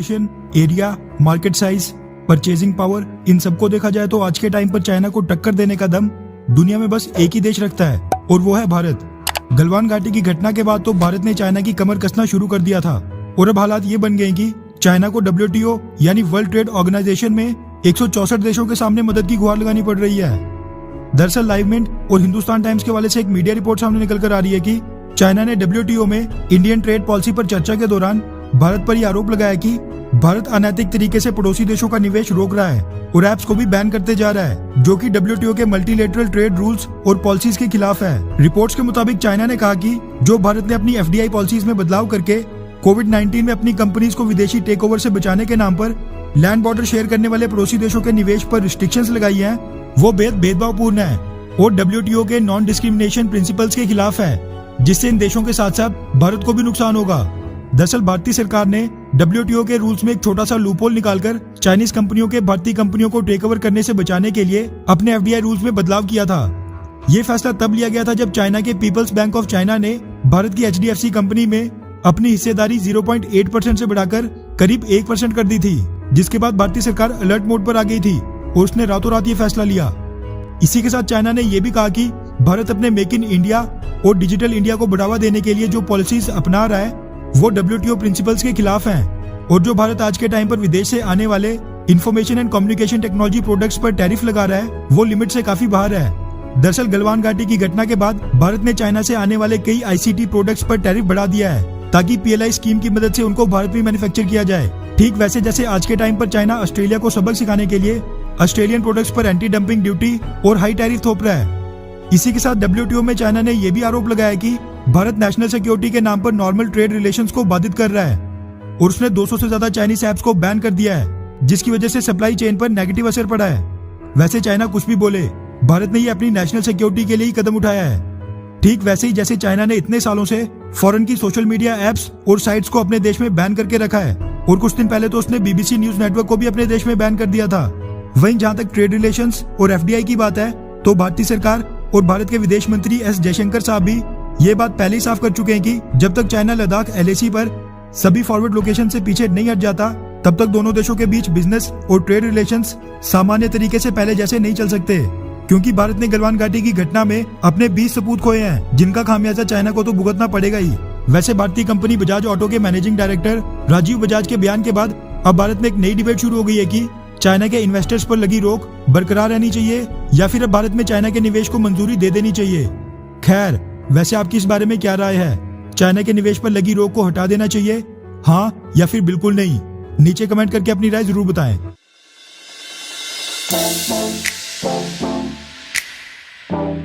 Population, area, market size, purchasing power, इन सबको देखा जाए तो आज के टाइम पर चाइना को टक्कर देने का दम दुनिया में बस एक ही देश रखता है और वो है भारत। गलवान घाटी की घटना के बाद तो भारत ने चाइना की कमर कसना शुरू कर दिया था और अब हालात ये बन गए कि चाइना को WTO यानी वर्ल्ड ट्रेड ऑर्गेनाइजेशन में 164 देशों के सामने मदद की गुहार लगानी पड़ रही है। दरअसल लाइव मिनट और हिंदुस्तान टाइम्स के हवाले से एक मीडिया रिपोर्ट सामने निकल कर आ रही है कि चाइना ने WTO में इंडियन ट्रेड पॉलिसी पर चर्चा के दौरान भारत पर यह आरोप लगाया कि भारत अनैतिक तरीके से पड़ोसी देशों का निवेश रोक रहा है और ऐप्स को भी बैन करते जा रहा है, जो कि WTO के मल्टीलेटरल ट्रेड रूल्स और पॉलिसीज के खिलाफ है। रिपोर्ट्स के मुताबिक चाइना ने कहा कि जो भारत ने अपनी FDI पॉलिसीज में बदलाव करके कोविड-19 में अपनी कंपनीज को विदेशी टेक ओवर से बचाने के नाम पर लैंड बॉर्डर शेयर करने वाले पड़ोसी देशों के निवेश पर रिस्ट्रिक्शंस लगाई हैं, वो बेहद भेदभावपूर्ण है और WTO के नॉन डिस्क्रिमिनेशन प्रिंसिपल्स के खिलाफ है, जिससे इन देशों के साथ साथ भारत को भी नुकसान होगा। दरअसल भारतीय सरकार ने WTO के रूल्स में एक छोटा सा लूपहोल निकालकर चाइनीज कंपनियों के भारतीय कंपनियों को टेक ओवर करने से बचाने के लिए अपने FDI रूल्स में बदलाव किया था। ये फैसला तब लिया गया था जब चाइना के पीपल्स बैंक ऑफ चाइना ने भारत की HDFC कंपनी में अपनी हिस्सेदारी 0.8% से बढ़ाकर करीब 1% कर दी थी, जिसके बाद भारतीय सरकार अलर्ट मोड पर आ गई थी और उसने रातों रात ये फैसला लिया। इसी के साथ चाइना ने यह भी कहा कि भारत अपने मेक इन इंडिया और डिजिटल इंडिया को बढ़ावा देने के लिए जो पॉलिसीज अपना रहा है वो WTO प्रिंसिपल्स के खिलाफ हैं और जो भारत आज के टाइम पर विदेश से आने वाले information and communication technology products पर टैरिफ लगा रहा है वो लिमिट से काफी बाहर है। दरअसल गलवान घाटी की घटना के बाद भारत ने चाइना से आने वाले कई ICT प्रोडक्ट्स पर टैरिफ बढ़ा दिया है ताकि PLI स्कीम की मदद से उनको भारत में मैन्युफैक्चर किया जाए। ठीक वैसे जैसे आज के टाइम पर चाइना ऑस्ट्रेलिया को सबक सिखाने के लिए ऑस्ट्रेलियन प्रोडक्ट्स पर एंटी डंपिंग ड्यूटी और हाई टैरिफ थोप रहा है। इसी के साथ WTO में चाइना ने यह भी आरोप लगाया कि भारत नेशनल सिक्योरिटी के नाम पर नॉर्मल ट्रेड रिलेशंस को बाधित कर रहा है और उसने 200 से ज्यादा चाइनीज ऐप्स को बैन कर दिया है, जिसकी वजह से सप्लाई चेन पर नेगेटिव असर पड़ा है। वैसे चाइना कुछ भी बोले, भारत ने ये अपनी नेशनल सिक्योरिटी के लिए ही कदम उठाया है। ठीक वैसे ही जैसे चाइना ने इतने सालों से फॉरेन की सोशल मीडिया एप्स और साइट्स को अपने देश में बैन करके रखा है और कुछ दिन पहले तो उसने BBC न्यूज नेटवर्क को भी अपने देश में बैन कर दिया था। वहीं जहां तक ट्रेड रिलेशंस और FDI की बात है तो भारतीय सरकार और भारत के विदेश मंत्री S जयशंकर साहब भी ये बात पहले ही साफ कर चुके हैं कि जब तक चाइना लद्दाख LAC पर सभी फॉरवर्ड लोकेशन से पीछे नहीं हट जाता तब तक दोनों देशों के बीच बिजनेस और ट्रेड रिलेशंस सामान्य तरीके से पहले जैसे नहीं चल सकते, क्योंकि भारत ने गलवान घाटी की घटना में अपने 20 सपूत खोए हैं जिनका खामियाजा चाइना को तो भुगतना पड़ेगा ही। वैसे भारतीय कंपनी बजाज ऑटो के मैनेजिंग डायरेक्टर राजीव बजाज के बयान के बाद अब भारत में एक नई डिबेट शुरू हो गई है कि चाइना के इन्वेस्टर्स पर लगी रोक बरकरार रहनी चाहिए या फिर अब भारत में चाइना के निवेश को मंजूरी दे देनी चाहिए। खैर, वैसे आपकी इस बारे में क्या राय है? चाइना के निवेश पर लगी रोक को हटा देना चाहिए, हाँ या फिर बिल्कुल नहीं? नीचे कमेंट करके अपनी राय जरूर बताएं।